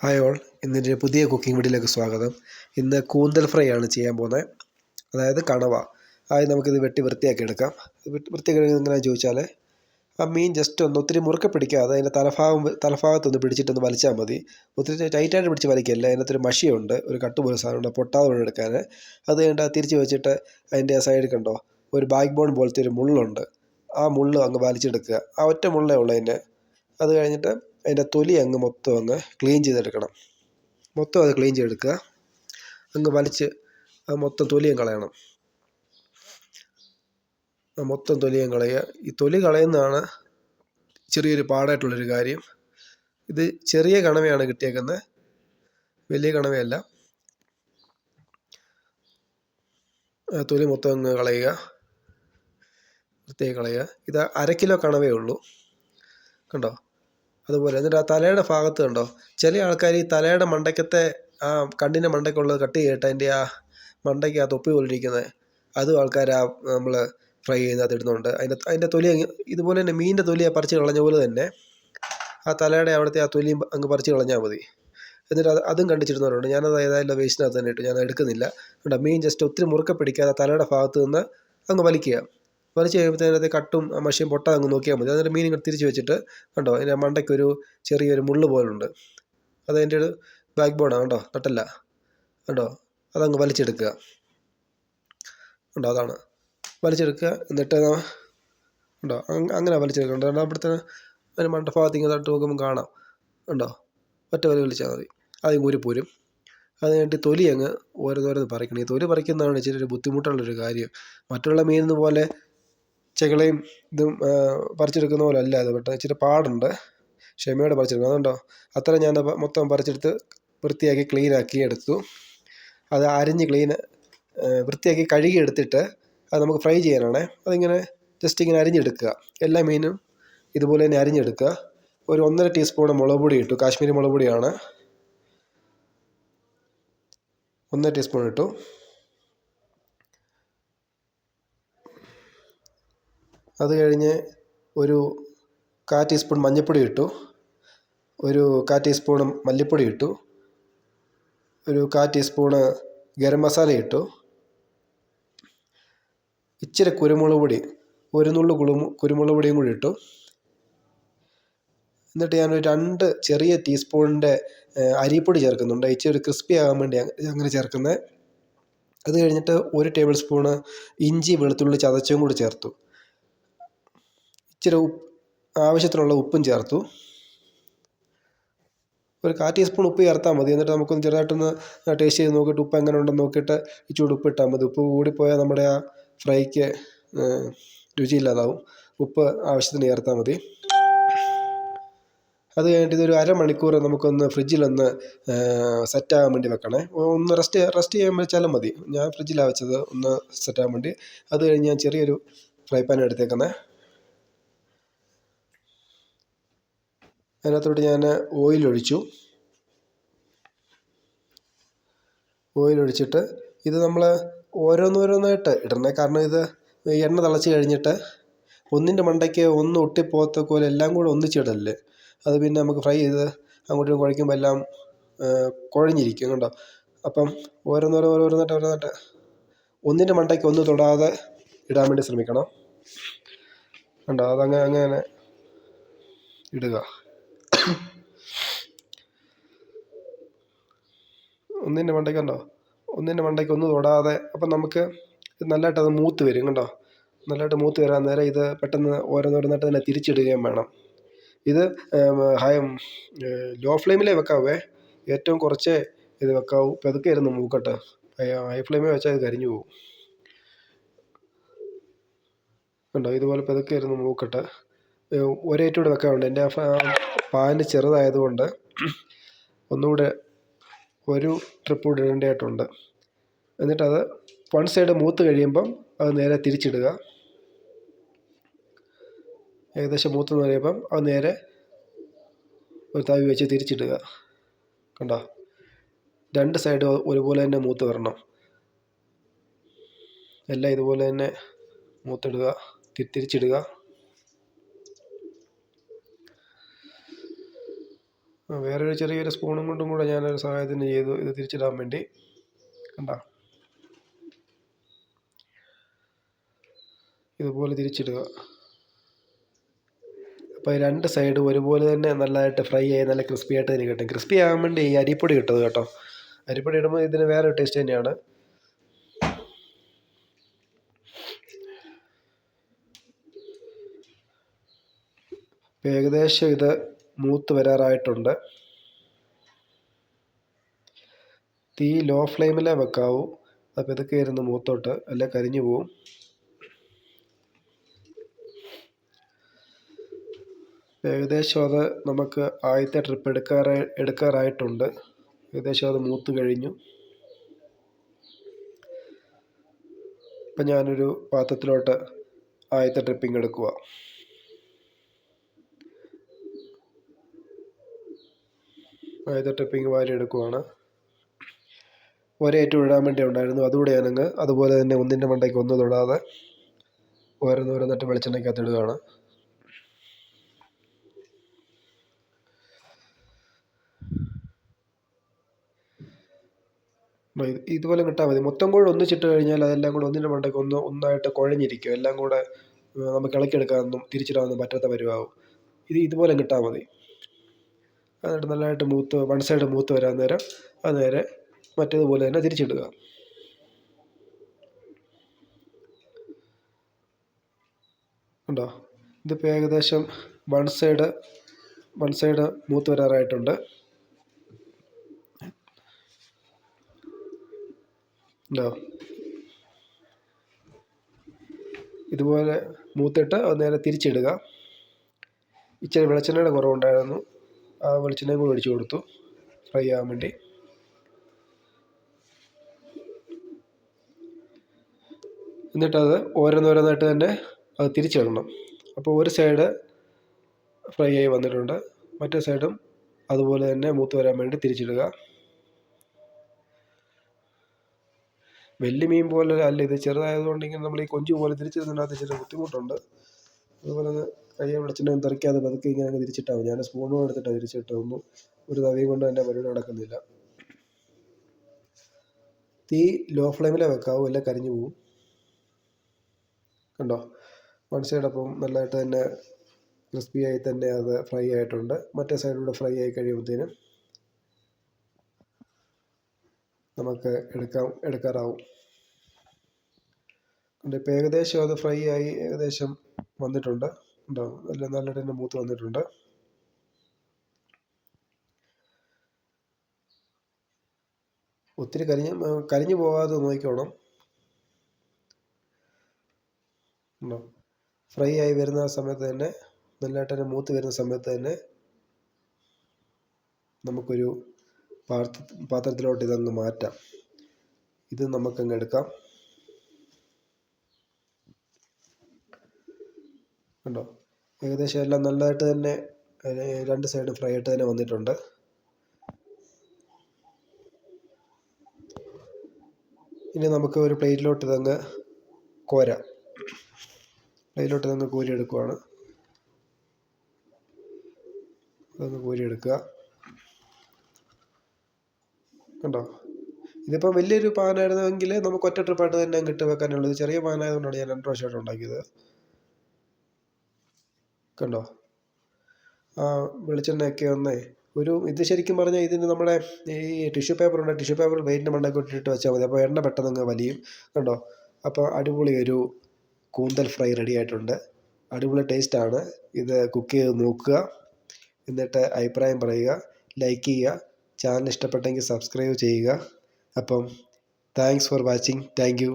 Hi all, ഇന്നൊരു പുതിയ cooking വീഡിയോയിലേക്ക് സ്വാഗതം. ഇന്ന് കൂന്തൽ ഫ്രൈ ആണ് ചെയ്യാൻ പോകുന്നത്, അതായത് കണവ. ആദ്യം നമുക്കിത് വെട്ടി വൃത്തിയാക്കി എടുക്കാം. വൃത്തിയാക്കി എങ്ങനെയാണെന്ന് ചോദിച്ചാൽ, ആ മീൻ ജസ്റ്റ് ഒന്ന് ഒത്തിരി മുറുക്കെ പിടിക്കാതെ അതിൻ്റെ തലഭാഗത്തൊന്ന് പിടിച്ചിട്ടൊന്ന് വലിച്ചാൽ മതി. ഒത്തിരി ടൈറ്റായിട്ട് പിടിച്ച് വലിക്കല്ല. അതിനകത്തൊരു മഷിയുണ്ട്, ഒരു കട്ട് പോലെ സാധനമുണ്ട്, പൊട്ടാതെ വേണം എടുക്കാൻ. അത് കഴിഞ്ഞിട്ട് തിരിച്ച് വെച്ചിട്ട് അതിൻ്റെ സൈഡിൽ കണ്ടോ ഒരു ബാക്ക് ബോൺ പോലത്തെ ഒരു മുള്ളുണ്ട്, ആ മുള്ള് അങ്ങ് വലിച്ചെടുക്കുക. ആ ഒറ്റ മുള്ളേ ഉള്ളൂ അതിൻ്റെ. അത് കഴിഞ്ഞിട്ട് അതിൻ്റെ തൊലി അങ്ങ് മൊത്തം അങ്ങ് ക്ലീൻ ചെയ്തെടുക്കണം. മൊത്തം അത് ക്ലീൻ ചെയ്തെടുക്കുക. അങ്ങ് വലിച്ച് മൊത്തം തൊലിയും കളയണം. മൊത്തം തൊലിയും കളയുക. ഈ തൊലി കളയുന്നതാണ് ചെറിയൊരു പാടായിട്ടുള്ളൊരു കാര്യം. ഇത് ചെറിയ കണവയാണ് കിട്ടിയേക്കുന്നത്, വലിയ കണവയല്ല. തൊലി മൊത്തം അങ്ങ് കളയുക, വൃത്തിയായി കളയുക. ഇത് 1/2 കിലോ കണവേ ഉള്ളൂ, കണ്ടോ. അതുപോലെ എന്നിട്ട് ആ തലയുടെ ഭാഗത്ത് കണ്ടോ, ചില ആൾക്കാർ ഈ തലയുടെ മണ്ടയ്ക്കത്തെ ആ കണ്ണിൻ്റെ മണ്ടയ്ക്കുള്ളത് കട്ട് ചെയ്തിട്ട് അതിൻ്റെ ആ മണ്ടയ്ക്ക് ആ തൊപ്പി പോലിരിക്കുന്നത് അതും ആൾക്കാർ നമ്മൾ ഫ്രൈ ചെയ്യുന്നതിനകത്ത് ഇടുന്നുണ്ട്. അതിൻ്റെ തൊലി ഇതുപോലെ തന്നെ മീനിൻ്റെ തൊലി പറിച്ച് കളഞ്ഞ പോലെ തന്നെ ആ തലയുടെ അവിടുത്തെ ആ തൊലിയും അങ്ങ് പറിച്ച് കളഞ്ഞാൽ മതി. എന്നിട്ട് അതും കണ്ടിച്ചിടുന്നവരുണ്ട്. ഞാനത് ഏതായാലും വേസ്റ്റിനകത്ത് തന്നെ ഇട്ടു, ഞാൻ എടുക്കുന്നില്ല. കണ്ടോ, മീൻ ജസ്റ്റ് ഒത്തിരി മുറുക്കെ പിടിക്കാതെ തലയുടെ ഭാഗത്ത് നിന്ന് അങ്ങ് വലിക്കുക. വലിച്ച് കഴിയുമ്പോഴത്തേനകത്ത് കട്ടും മഷിയും പൊട്ടാതെ അങ്ങ് നോക്കിയാൽ മതി. എന്നിട്ട് മീൻ ഇങ്ങോട്ട് തിരിച്ച് വെച്ചിട്ട് കണ്ടോ, അതിൻ്റെ മണ്ടയ്ക്കൊരു ചെറിയൊരു മുള്ള് പോലുണ്ട്, അതതിൻ്റെ ഒരു ബാക്ക് ബോണാണ്. കണ്ടോ, നട്ടല്ല, കണ്ടോ, അതങ്ങ് വലിച്ചെടുക്കുക. കണ്ടോ, അതാണ് വലിച്ചെടുക്കുക. എന്നിട്ട് കണ്ടോ അങ്ങനെ വലിച്ചെടുക്കണ്ട. അവിടുത്തെ അതിന് മണ്ടഭാഗത്ത് ഇങ്ങനെ തട്ട് നോക്കുമ്പോൾ കാണാം, കണ്ടോ, ഒറ്റ വലി വലിച്ചാൽ മതി. ആദ്യം കൂരിപ്പോരും. അത് കഴിഞ്ഞിട്ട് തൊലി അങ്ങ് ഓരോന്നോരോന്ന് പറിക്കണം. ഈ തൊലി പറിക്കുന്നതാണ് ഇച്ചിരി ഒരു ബുദ്ധിമുട്ടുള്ളൊരു കാര്യം. മറ്റുള്ള മീനിന്ന് പോലെ ചെകളയും ഇതും പറിച്ചെടുക്കുന്ന പോലെ അല്ല ഇത്. പെട്ടെന്ന് ഇച്ചിരി പാടുണ്ട്, ക്ഷമയോടെ പറിച്ചെടുക്കണം. അതുകൊണ്ടോ അത്ര ഞാൻ മൊത്തം പറിച്ചെടുത്ത് വൃത്തിയാക്കി ക്ലീനാക്കി എടുത്തു. അത് അരിഞ്ഞ് വൃത്തിയാക്കി കഴുകി എടുത്തിട്ട് അത് നമുക്ക് ഫ്രൈ ചെയ്യാനാണ്. അതിങ്ങനെ ജസ്റ്റ് ഇങ്ങനെ അരിഞ്ഞെടുക്കുക. എല്ലാ മീനും ഇതുപോലെ തന്നെ അരിഞ്ഞെടുക്കുക. ഒരു 1.5 ടീസ്പൂൺ മുളക് പൊടി ഇട്ടു, കാശ്മീരി മുളക് പൊടിയാണ്, 1 ടീസ്പൂൺ ഇട്ടു. അത് കഴിഞ്ഞ് ഒരു 1/4 ടീസ്പൂൺ മഞ്ഞൾപ്പൊടി ഇട്ടു, ഒരു 1/4 ടീസ്പൂൺ മല്ലിപ്പൊടി ഇട്ടു, ഒരു 1/4 ടീസ്പൂണ് ഗരം മസാല ഇട്ടു, ഇച്ചിരി കുരുമുളക് പൊടി, ഒരു നുള്ളു കുരുമുളക് പൊടിയും കൂടി ഇട്ടു. എന്നിട്ട് ഞാനൊരു 2 ചെറിയ ടീസ്പൂണിൻ്റെ അരിപ്പൊടി ചേർക്കുന്നുണ്ട്, ഇച്ചിരി ഒരു ക്രിസ്പി ആകാൻ വേണ്ടി അങ്ങനെ ചേർക്കുന്നത്. അത് കഴിഞ്ഞിട്ട് 1 ടേബിൾ സ്പൂണ് ഇഞ്ചി വെളുത്തുള്ളി ചതച്ചും കൂടി ചേർത്തു. ഇച്ചിരി ആവശ്യത്തിനുള്ള ഉപ്പും ചേർത്തു. ഒരു 1/4 ടീസ്പൂൺ ഉപ്പ് ചേർത്താൽ മതി. എന്നിട്ട് നമുക്കൊന്ന് ചെറുതായിട്ടൊന്ന് ടേസ്റ്റ് ചെയ്ത് നോക്കിയിട്ട് ഉപ്പ് എങ്ങനെ ഉണ്ടെന്ന് നോക്കിയിട്ട് ഇച്ചിരി ഉപ്പ് ഇട്ടാൽ മതി. ഉപ്പ് കൂടിപ്പോയാൽ നമ്മുടെ ആ ഫ്രൈക്ക് രുചിയില്ലാതാവും. ഉപ്പ് ആവശ്യത്തിന് ചേർത്താൽ മതി. അത് കഴിഞ്ഞിട്ട് ഇതൊരു 1/2 മണിക്കൂർ നമുക്കൊന്ന് ഫ്രിഡ്ജിലൊന്ന് സെറ്റാകാൻ വേണ്ടി വെക്കണേ. ഒന്ന് റെസ്റ്റ് ചെയ്യാൻ വെച്ചാലും മതി. ഞാൻ ഫ്രിഡ്ജിലാണ് വെച്ചത്, ഒന്ന് സെറ്റാകാൻ വേണ്ടി. അത് കഴിഞ്ഞ് ഞാൻ ചെറിയൊരു ഫ്രൈ പാൻ എടുത്തേക്കുന്നത്. അതിനകത്തോട്ട് ഞാൻ ഓയിലൊഴിച്ചു. ഓയിലൊഴിച്ചിട്ട് ഇത് നമ്മൾ ഓരോന്നോരോന്നായിട്ട് ഇടണേ. കാരണം ഇത് എണ്ണ തിളച്ച് കഴിഞ്ഞിട്ട് ഒന്നിൻ്റെ മണ്ടയ്ക്ക് ഒന്ന് ഒട്ടിപ്പോകത്ത പോലെ എല്ലാം കൂടെ ഒന്നിച്ചിടല്ലേ. അത് പിന്നെ നമുക്ക് ഫ്രൈ ചെയ്ത് അങ്ങോട്ടും കുഴയ്ക്കുമ്പോൾ എല്ലാം കുഴഞ്ഞിരിക്കും, കണ്ടോ. അപ്പം ഓരോന്നായിട്ട് ഒന്നിൻ്റെ മണ്ടയ്ക്ക് ഒന്ന് തൊടാതെ ഇടാൻ വേണ്ടി ശ്രമിക്കണം, കണ്ടോ. അങ്ങനെ ഇടുക. ഒന്നിൻ്റെ മണ്ടയ്ക്ക് കണ്ടോ, ഒന്നിൻ്റെ മണ്ടയ്ക്ക് ഒന്ന് തൊടാതെ. അപ്പം നമുക്ക് നല്ലതായിട്ട് അത് മൂത്ത് വരും, കണ്ടോ. നല്ലതായിട്ട് മൂത്ത് വരാൻ നേരം ഇത് പെട്ടെന്ന് ഓരോന്നോരോന്നായിട്ട് തന്നെ തിരിച്ചിടുകയും വേണം. ഇത് ലോ ഫ്ലെയിമിലേ വെക്കാവേ, ഏറ്റവും കുറച്ചേ ഇത് വെക്കാവൂ. പതുക്കെ ഇരുന്ന് മൂക്കട്ടെ. ഹൈ ഫ്ലെയിമിൽ വെച്ചാൽ ഇത് കരിഞ്ഞു പോകും, കണ്ടോ. ഇതുപോലെ പതുക്കെ ഇരുന്ന് മൂക്കട്ടെ. ഒരേറ്റൂടെ വെക്കാറുണ്ട്. എൻ്റെ പാന് ചെറുതായതുകൊണ്ട് ഒന്നുകൂടെ ഒരു ട്രിപ്പ് കൂടെ ഇടേണ്ടതായിട്ടുണ്ട്. എന്നിട്ടത് 1 സൈഡ് മൂത്ത് കഴിയുമ്പം അത് നേരെ തിരിച്ചിടുക. ഏകദേശം മൂത്ത് കഴിയുമ്പം അത് നേരെ ഒരു തവി വെച്ച് തിരിച്ചിടുക, കണ്ടോ. 2 സൈഡ് ഒരുപോലെ തന്നെ മൂത്ത് വരണം. എല്ലാം ഇതുപോലെ തന്നെ മൂത്തിടുക, തിരിച്ചിടുക. വേറൊരു ചെറിയൊരു സ്പൂണും കൊണ്ടും കൂടെ ഞാനൊരു സഹായത്തിന് ചെയ്തു ഇത് തിരിച്ചിടാൻ വേണ്ടി. കണ്ടോ, ഇതുപോലെ തിരിച്ചിടുക. അപ്പോൾ രണ്ട് സൈഡും ഒരുപോലെ തന്നെ നല്ലതായിട്ട് ഫ്രൈ ആയി നല്ല ക്രിസ്പി ആയിട്ട് തന്നെ കിട്ടും. ക്രിസ്പി ആകാൻ വേണ്ടി ഈ അരിപ്പൊടി കിട്ടുന്നത് കേട്ടോ. അരിപ്പൊടി ഇടുമ്പോൾ ഇതിന് വേറെ ടേസ്റ്റ് തന്നെയാണ്. ഏകദേശം ഇത് മൂത്ത് വരാറായിട്ടുണ്ട്. തീ ലോ ഫ്ലെയിമിലേ വെക്കാവൂ. അപ്പോൾ ഇതൊക്കെ ഇരുന്ന് മൂത്തോട്ട്, അല്ലെ കരിഞ്ഞു പോവും. ഏകദേശം അത് നമുക്ക് ആദ്യത്തെ ട്രിപ്പ് എടുക്കാറായിട്ടുണ്ട്. ഏകദേശം അത് മൂത്ത് കഴിഞ്ഞു. ഇപ്പം ഞാനൊരു പാത്രത്തിലോട്ട് ആദ്യത്തെ ട്രിപ്പിംഗ് എടുക്കുക. ആദ്യത്തെ ട്രിപ്പിംഗ് വാരി എടുക്കുവാണ്. ഒരേറ്റം ഇടാൻ വേണ്ടി ഉണ്ടായിരുന്നു, അതുകൂടെ ഞാനങ്ങ് അതുപോലെ തന്നെ ഒന്നിൻ്റെ മണ്ടയ്ക്ക് ഒന്ന് തൊടാതെ ഓരോന്നോരോന്നിട്ട് വെളിച്ചെണ്ണയ്ക്കകത്ത് ഇടുകയാണ്. ഇതുപോലെ കിട്ടാൽ മതി. മൊത്തം കൂടെ ഒന്നിച്ചിട്ട് കഴിഞ്ഞാൽ അതെല്ലാം കൂടെ ഒന്നിൻ്റെ മണ്ടയ്ക്ക് ഒന്നായിട്ട് കുഴഞ്ഞിരിക്കും. എല്ലാം കൂടെ നമുക്ക് ഇളക്കിയെടുക്കാനൊന്നും തിരിച്ചിടാനൊന്നും പറ്റാത്ത പരിവാകും. ഇതുപോലെ കിട്ടാൽ മതി. എന്നിട്ട് നല്ലതായിട്ട് മൂത്ത് വൺ സൈഡ് മൂത്ത് വരാൻ നേരം അത് നേരെ മറ്റേതുപോലെ തന്നെ തിരിച്ചിടുക. ഉണ്ടോ, ഇതിപ്പോൾ ഏകദേശം വൺ സൈഡ് മൂത്ത് വരാറായിട്ടുണ്ട്. ഉണ്ടോ, ഇതുപോലെ മൂത്തിട്ട് അത് നേരെ തിരിച്ചിടുക. ഇച്ചിരി വെളിച്ചെണ്ണയുടെ കുറവുണ്ടായിരുന്നു, ആ വെളിച്ചെണ്ണയും കൂടി ഒഴിച്ചു കൊടുത്തു ഫ്രൈ ആകാൻ വേണ്ടി. എന്നിട്ടത് ഓരോന്നോരോന്നായിട്ട് തന്നെ അത് തിരിച്ചിടണം. അപ്പോൾ ഒരു സൈഡ് ഫ്രൈ ആയി വന്നിട്ടുണ്ട്, മറ്റേ സൈഡും അതുപോലെ തന്നെ മൂത്ത് വരാൻ വേണ്ടി തിരിച്ചിടുക. വലിയ മീൻ പോലെ അല്ല ഇത്, ചെറുതായതുകൊണ്ട് ഇങ്ങനെ നമ്മൾ ഈ കൊഞ്ച് പോലെ തിരിച്ചിടുന്നതിനകത്ത് ചില ബുദ്ധിമുട്ടുണ്ട്. അതുപോലെ കയ്യെ വെളിച്ചെണ്ണ തെറിക്കാതെ പതുക്കെ ഇങ്ങനെ അങ്ങ് തിരിച്ചിട്ടാൽ മതി. ഞാൻ സ്പൂണും എടുത്തിട്ടാണ് തിരിച്ചിട്ടൊന്നും ഒരു തവിയും കൊണ്ട് തന്നെ പരിപാടി നടക്കുന്നില്ല. തീ ലോ ഫ്ലെയിമിലേ വെക്കാവൂ, അല്ലെ കരിഞ്ഞു പോവും. കണ്ടോ, വൺ സൈഡ് അപ്പം നല്ലതായിട്ട് തന്നെ ക്രിസ്പി ആയി തന്നെ അത് ഫ്രൈ ആയിട്ടുണ്ട്. മറ്റേ സൈഡിലൂടെ ഫ്രൈ ആയി കഴിയുമ്പോഴത്തേനും നമുക്ക് എടുക്കാറാവും. ഇപ്പം ഏകദേശം അത് ഫ്രൈ ആയി ഏകദേശം വന്നിട്ടുണ്ട്. ഉണ്ടോ, എല്ലാം നല്ലതായിട്ട് തന്നെ മൂത്ത് വന്നിട്ടുണ്ട്. ഒത്തിരി കരിഞ്ഞു പോകാതെ നോക്കിക്കോണം. ഉണ്ടോ, ഫ്രൈ ആയി വരുന്ന സമയത്ത് തന്നെ നല്ലതായിട്ട് തന്നെ മൂത്ത് വരുന്ന സമയത്ത് തന്നെ നമുക്കൊരു പാത്രത്തിലോട്ട് ഇതങ്ങ് മാറ്റാം. ഇത് നമുക്കങ്ങ് എടുക്കാം. കണ്ടോ, ഏകദേശം എല്ലാം നല്ലതായിട്ട് തന്നെ രണ്ട് സൈഡും ഫ്രൈ ആയിട്ട് തന്നെ വന്നിട്ടുണ്ട്. ഇനി നമുക്ക് ഒരു പ്ലേറ്റിലോട്ട് ഇതങ്ങ് കോരാം. പ്ലേറ്റിലോട്ട് ഇതങ്ങ് കോരിയെടുക്കുവാണ്. അതൊന്ന് കോരിയെടുക്കുക. കണ്ടോ, ഇതിപ്പോൾ വലിയൊരു പാനായിരുന്നെങ്കിൽ നമുക്ക് ഒറ്റ ട്രിപ്പായിട്ട് തന്നെ ഇട്ട് വെക്കാനുള്ളത്. ചെറിയ പാനായതുകൊണ്ടാണ് ഞാൻ 2 പ്രാവശ്യമായിട്ട് ഉണ്ടാക്കിയത്. കണ്ടോ, ആ വെളിച്ചെണ്ണയൊക്കെ ഒന്ന് ഇത് ശരിക്കും പറഞ്ഞാൽ ഇതിന് നമ്മുടെ ഈ ടിഷ്യൂ പേപ്പറുണ്ട്, ടിഷ്യൂ പേപ്പർ വെയിറ്റിൻ്റെ മണ്ടൊക്കെ ഇട്ടിട്ട് വെച്ചാൽ മതി. അപ്പോൾ എണ്ണ പെട്ടെന്ന് വലിയും. കണ്ടോ, അപ്പോൾ അടിപൊളി ഒരു കൂന്തൽ ഫ്രൈ റെഡി ആയിട്ടുണ്ട്. അടിപൊളി ടേസ്റ്റാണ്. ഇത് കുക്ക് ചെയ്ത് നോക്കുക, എന്നിട്ട് അഭിപ്രായം പറയുക, ലൈക്ക് ചെയ്യുക, ചാനൽ ഇഷ്ടപ്പെട്ടെങ്കിൽ സബ്സ്ക്രൈബ് ചെയ്യുക. അപ്പം thanks for watching. Thank you.